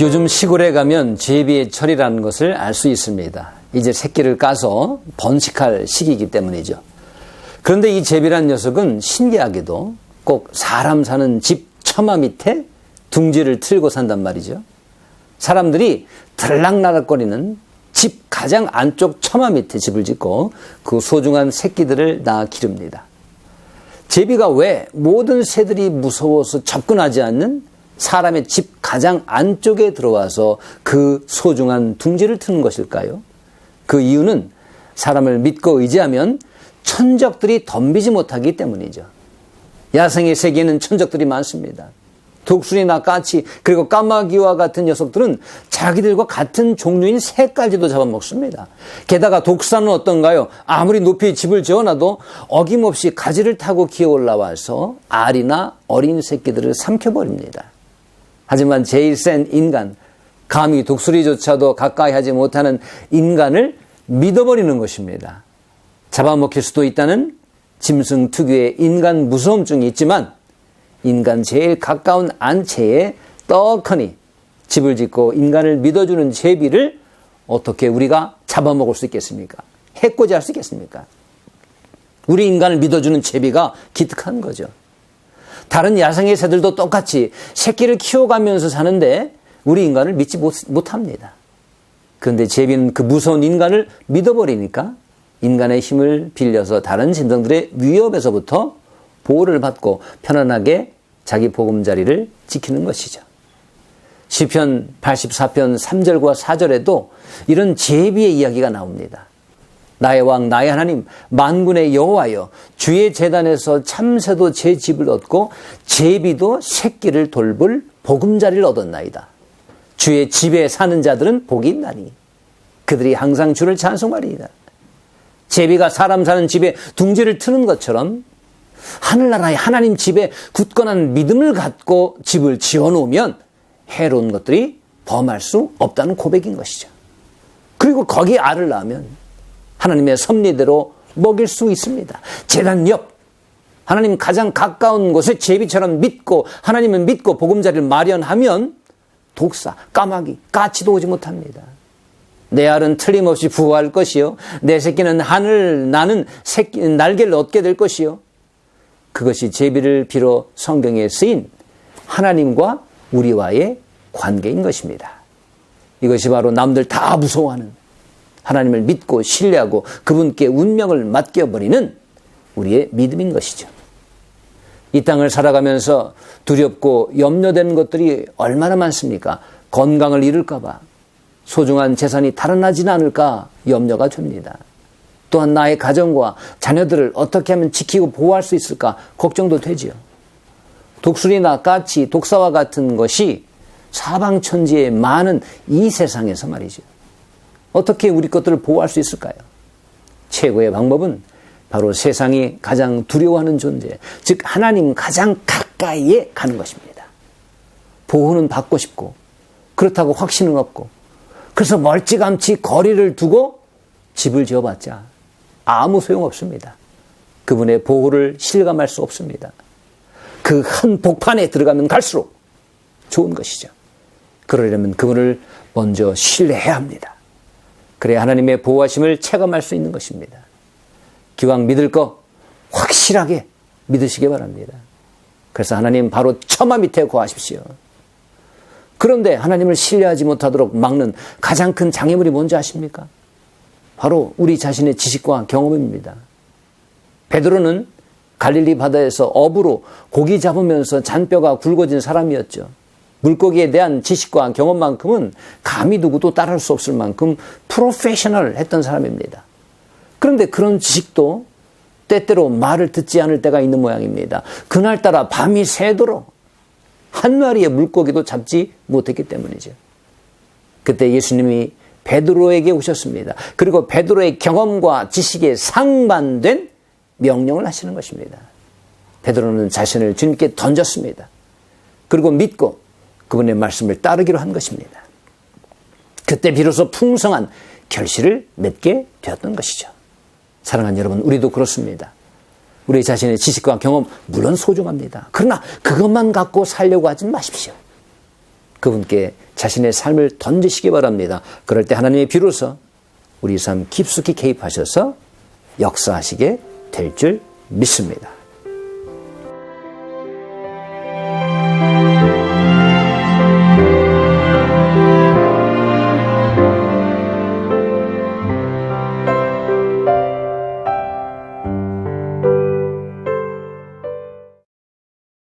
요즘 시골에 가면 제비의 철이라는 것을 알 수 있습니다. 이제 새끼를 까서 번식할 시기이기 때문이죠. 그런데 이 제비란 녀석은 신기하게도 꼭 사람 사는 집 처마 밑에 둥지를 틀고 산단 말이죠. 사람들이 들락날락거리는 집 가장 안쪽 처마 밑에 집을 짓고 그 소중한 새끼들을 낳아 기릅니다. 제비가 왜 모든 새들이 무서워서 접근하지 않는 사람의 집 가장 안쪽에 들어와서 그 소중한 둥지를 트는 것일까요? 그 이유는 사람을 믿고 의지하면 천적들이 덤비지 못하기 때문이죠. 야생의 세계에는 천적들이 많습니다. 독수리나 까치 그리고 까마귀와 같은 녀석들은 자기들과 같은 종류인 새까지도 잡아먹습니다. 게다가 독사는 어떤가요? 아무리 높이 집을 지어놔도 어김없이 가지를 타고 기어 올라와서 알이나 어린 새끼들을 삼켜버립니다. 하지만 제일 센 인간, 감히 독수리조차도 가까이 하지 못하는 인간을 믿어버리는 것입니다. 잡아먹힐 수도 있다는 짐승 특유의 인간 무서움증이 있지만 인간 제일 가까운 안채에 떡하니 집을 짓고 인간을 믿어주는 제비를 어떻게 우리가 잡아먹을 수 있겠습니까? 해코지할 수 있겠습니까? 우리 인간을 믿어주는 제비가 기특한 거죠. 다른 야생의 새들도 똑같이 새끼를 키워가면서 사는데 우리 인간을 믿지 못합니다. 그런데 제비는 그 무서운 인간을 믿어버리니까 인간의 힘을 빌려서 다른 짐승들의 위협에서부터 보호를 받고 편안하게 자기 보금자리를 지키는 것이죠. 시편 84편 3절과 4절에도 이런 제비의 이야기가 나옵니다. 나의 왕 나의 하나님 만군의 여호와여 주의 제단에서 참새도 제 집을 얻고 제비도 새끼를 돌볼 보금자리를 얻었나이다. 주의 집에 사는 자들은 복이 있나니 그들이 항상 주를 찬송하리이다. 제비가 사람 사는 집에 둥지를 트는 것처럼 하늘나라의 하나님 집에 굳건한 믿음을 갖고 집을 지어놓으면 해로운 것들이 범할 수 없다는 고백인 것이죠. 그리고 거기에 알을 낳으면 하나님의 섭리대로 먹일 수 있습니다. 제단 옆 하나님 가장 가까운 곳에 제비처럼 믿고 하나님을 믿고 보금자리를 마련하면 독사, 까마귀, 까치도 오지 못합니다. 내 알은 틀림없이 부화할 것이요 내 새끼는 하늘 나는 날개를 얻게 될 것이요. 그것이 제비를 빌어 성경에 쓰인 하나님과 우리와의 관계인 것입니다. 이것이 바로 남들 다 무서워하는 하나님을 믿고 신뢰하고 그분께 운명을 맡겨버리는 우리의 믿음인 것이죠. 이 땅을 살아가면서 두렵고 염려되는 것들이 얼마나 많습니까? 건강을 잃을까 봐, 소중한 재산이 달아나지는 않을까 염려가 됩니다. 또한 나의 가정과 자녀들을 어떻게 하면 지키고 보호할 수 있을까 걱정도 되지요. 독수리나 까치, 독사와 같은 것이 사방천지에 많은 이 세상에서 말이죠. 어떻게 우리 것들을 보호할 수 있을까요? 최고의 방법은 바로 세상이 가장 두려워하는 존재, 즉 하나님 가장 가까이에 가는 것입니다. 보호는 받고 싶고 그렇다고 확신은 없고 그래서 멀찌감치 거리를 두고 집을 지어봤자 아무 소용없습니다. 그분의 보호를 실감할 수 없습니다. 그 한 복판에 들어가면 갈수록 좋은 것이죠. 그러려면 그분을 먼저 신뢰해야 합니다. 그래야 하나님의 보호하심을 체감할 수 있는 것입니다. 기왕 믿을 거 확실하게 믿으시기 바랍니다. 그래서 하나님 바로 처마 밑에 거하십시오. 그런데 하나님을 신뢰하지 못하도록 막는 가장 큰 장애물이 뭔지 아십니까? 바로 우리 자신의 지식과 경험입니다. 베드로는 갈릴리 바다에서 어부로 고기 잡으면서 잔뼈가 굵어진 사람이었죠. 물고기에 대한 지식과 경험만큼은 감히 누구도 따라할 수 없을 만큼 프로페셔널 했던 사람입니다. 그런데 그런 지식도 때때로 말을 듣지 않을 때가 있는 모양입니다. 그날따라 밤이 새도록 한 마리의 물고기도 잡지 못했기 때문이죠. 그때 예수님이 베드로에게 오셨습니다. 그리고 베드로의 경험과 지식에 상반된 명령을 하시는 것입니다. 베드로는 자신을 주님께 던졌습니다. 그리고 믿고 그분의 말씀을 따르기로 한 것입니다. 그때 비로소 풍성한 결실을 맺게 되었던 것이죠. 사랑하는 여러분, 우리도 그렇습니다. 우리 자신의 지식과 경험 물론 소중합니다. 그러나 그것만 갖고 살려고 하지 마십시오. 그분께 자신의 삶을 던지시기 바랍니다. 그럴 때 하나님이 비로소 우리 삶 깊숙이 개입하셔서 역사하시게 될 줄 믿습니다.